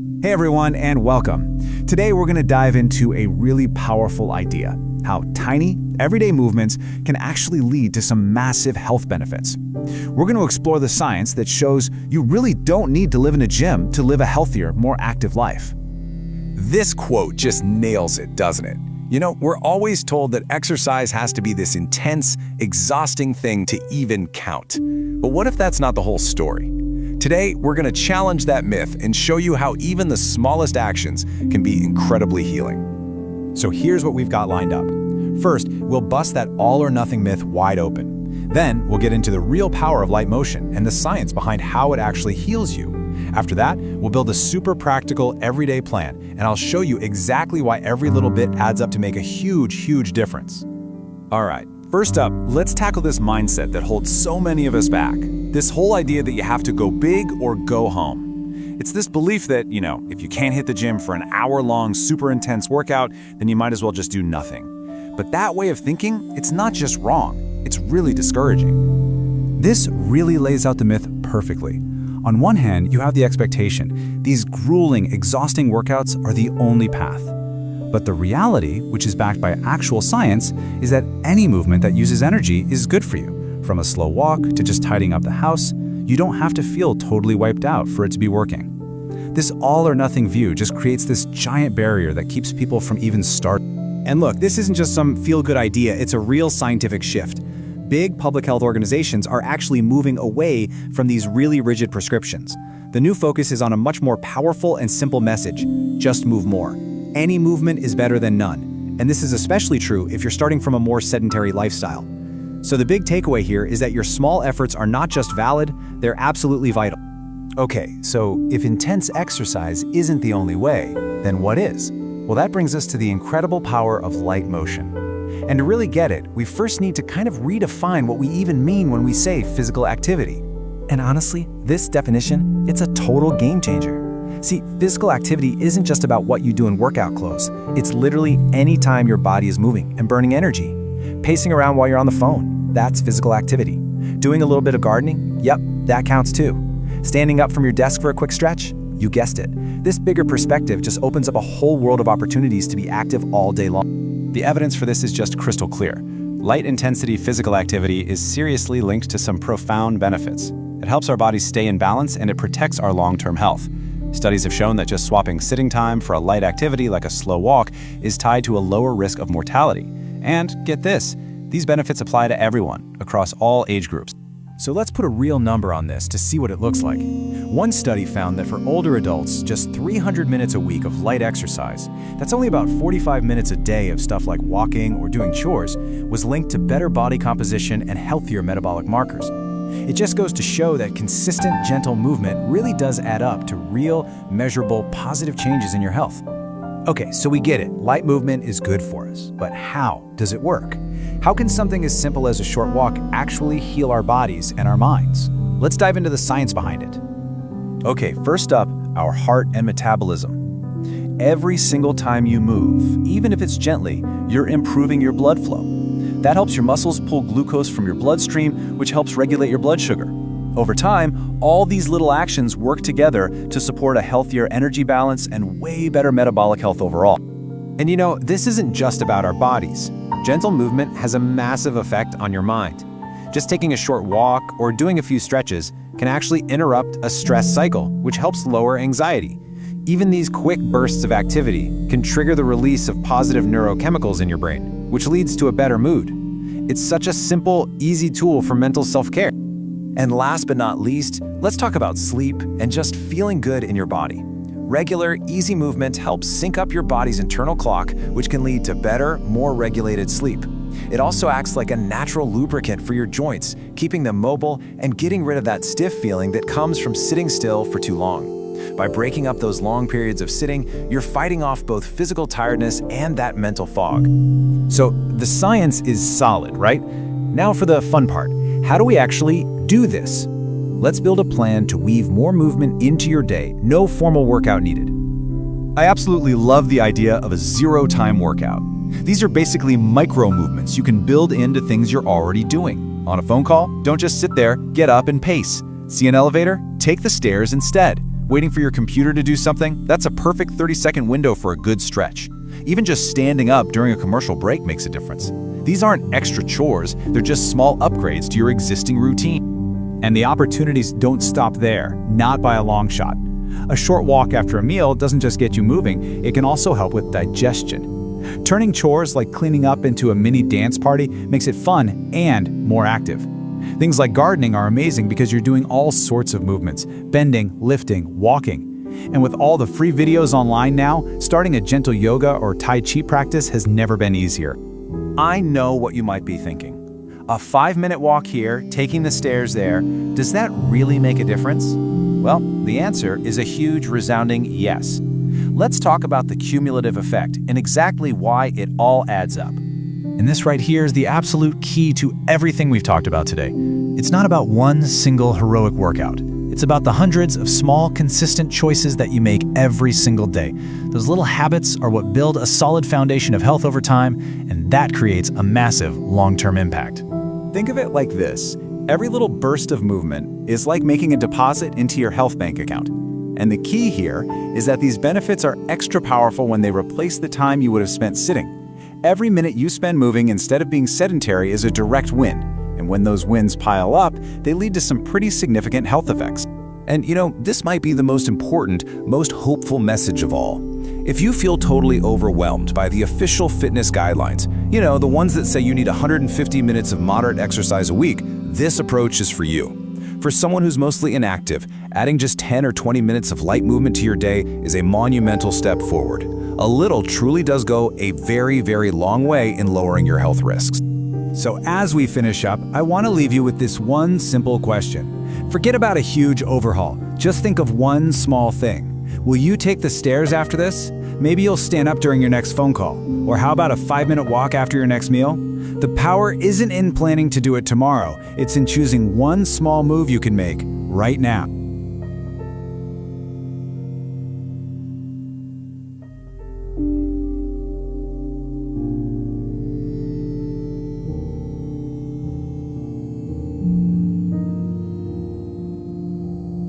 Hey everyone, and welcome. Today we're going to dive into a really powerful idea: how tiny, everyday movements can actually lead to some massive health benefits. We're going to explore the science that shows you really don't need to live in a gym to live a healthier, more active life. This quote just nails it, doesn't it? You know, we're always told that exercise has to be this intense, exhausting thing to even count. But what if that's not the whole story? Today, we're going to challenge that myth and show you how even the smallest actions can be incredibly healing. So here's what we've got lined up. First, we'll bust that all-or-nothing myth wide open. Then, we'll get into the real power of light motion and the science behind how it actually heals you. After that, we'll build a super practical, everyday plan, and I'll show you exactly why every little bit adds up to make a huge difference. All right, first up, let's tackle this mindset that holds so many of us back. This whole idea that you have to go big or go home. It's this belief that, if you can't hit the gym for an hour-long, super intense workout, then you might as well just do nothing. But that way of thinking, it's not just wrong, it's really discouraging. This really lays out the myth perfectly. On one hand, you have the expectation these grueling, exhausting workouts are the only path. But the reality, which is backed by actual science, is that any movement that uses energy is good for you. From a slow walk to just tidying up the house, you don't have to feel totally wiped out for it to be working. This all-or-nothing view just creates this giant barrier that keeps people from even starting. And look, this isn't just some feel-good idea, it's a real scientific shift. Big public health organizations are actually moving away from these really rigid prescriptions. The new focus is on a much more powerful and simple message: just move more. Any movement is better than none. And this is especially true if you're starting from a more sedentary lifestyle. So the big takeaway here is that your small efforts are not just valid, they're absolutely vital. Okay, so if intense exercise isn't the only way, then what is? Well, that brings us to the incredible power of light motion. And to really get it, we first need to kind of redefine what we even mean when we say physical activity. And honestly, this definition, it's a total game changer. See, physical activity isn't just about what you do in workout clothes. It's literally any time your body is moving and burning energy. Pacing around while you're on the phone, that's physical activity. Doing a little bit of gardening, yep, that counts too. Standing up from your desk for a quick stretch, you guessed it. This bigger perspective just opens up a whole world of opportunities to be active all day long. The evidence for this is just crystal clear. Light-intensity physical activity is seriously linked to some profound benefits. It helps our bodies stay in balance and it protects our long-term health. Studies have shown that just swapping sitting time for a light activity like a slow walk is tied to a lower risk of mortality. And get this, these benefits apply to everyone, across all age groups. So let's put a real number on this to see what it looks like. One study found that for older adults, just 300 minutes a week of light exercise, that's only about 45 minutes a day of stuff like walking or doing chores, was linked to better body composition and healthier metabolic markers. It just goes to show that consistent, gentle movement really does add up to real, measurable, positive changes in your health. Okay, so we get it. Light movement is good for us. But how does it work? How can something as simple as a short walk actually heal our bodies and our minds? Let's dive into the science behind it. Okay, first up, our heart and metabolism. Every single time you move, even if it's gently, you're improving your blood flow. That helps your muscles pull glucose from your bloodstream, which helps regulate your blood sugar. Over time, all these little actions work together to support a healthier energy balance and way better metabolic health overall. And this isn't just about our bodies. Gentle movement has a massive effect on your mind. Just taking a short walk or doing a few stretches can actually interrupt a stress cycle, which helps lower anxiety. Even these quick bursts of activity can trigger the release of positive neurochemicals in your brain, which leads to a better mood. It's such a simple, easy tool for mental self-care. And last but not least, let's talk about sleep and just feeling good in your body. Regular, easy movement helps sync up your body's internal clock, which can lead to better, more regulated sleep. It also acts like a natural lubricant for your joints, keeping them mobile and getting rid of that stiff feeling that comes from sitting still for too long. By breaking up those long periods of sitting, you're fighting off both physical tiredness and that mental fog. So the science is solid, right? Now for the fun part. How do we actually do this? Let's build a plan to weave more movement into your day, no formal workout needed. I absolutely love the idea of a zero-time workout. These are basically micro movements you can build into things you're already doing. On a phone call, don't just sit there, get up and pace. See an elevator? Take the stairs instead. Waiting for your computer to do something? That's a perfect 30-second window for a good stretch. Even just standing up during a commercial break makes a difference. These aren't extra chores, they're just small upgrades to your existing routine. And the opportunities don't stop there, not by a long shot. A short walk after a meal doesn't just get you moving, it can also help with digestion. Turning chores like cleaning up into a mini dance party makes it fun and more active. Things like gardening are amazing because you're doing all sorts of movements, bending, lifting, walking. And with all the free videos online now, starting a gentle yoga or Tai Chi practice has never been easier. I know what you might be thinking. A 5-minute walk here, taking the stairs there, does that really make a difference? Well, the answer is a huge, resounding yes. Let's talk about the cumulative effect and exactly why it all adds up. And this right here is the absolute key to everything we've talked about today. It's not about one single heroic workout. It's about the hundreds of small, consistent choices that you make every single day. Those little habits are what build a solid foundation of health over time, and that creates a massive long-term impact. Think of it like this. Every little burst of movement is like making a deposit into your health bank account. And the key here is that these benefits are extra powerful when they replace the time you would have spent sitting. Every minute you spend moving instead of being sedentary is a direct win. And when those wins pile up, they lead to some pretty significant health effects. And this might be the most important, most hopeful message of all. If you feel totally overwhelmed by the official fitness guidelines, the ones that say you need 150 minutes of moderate exercise a week, this approach is for you. For someone who's mostly inactive, adding just 10 or 20 minutes of light movement to your day is a monumental step forward. A little truly does go a very, very long way in lowering your health risks. So as we finish up, I want to leave you with this one simple question. Forget about a huge overhaul. Just think of one small thing. Will you take the stairs after this? Maybe you'll stand up during your next phone call. Or how about a 5-minute walk after your next meal? The power isn't in planning to do it tomorrow. It's in choosing one small move you can make right now.